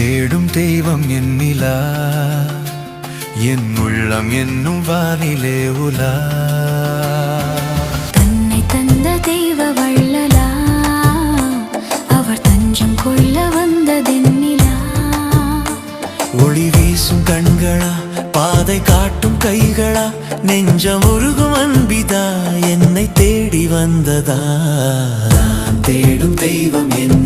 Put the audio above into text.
தேடும் தெய்வம் என் நிலா, என் உள்ளம் என்னும் வானிலே உலா. தன்னை தந்த தெய்வ வள்ளலா, அவர் தஞ்சம் கொள்ள வந்ததென்னிலா. ஒளி வீசும் கண்களா, பாதை காட்டும் கைகளா, நெஞ்சம் உருகும் அன்பிதா என்னை தேடி வந்ததா. நான் தேடும் தெய்வம் என்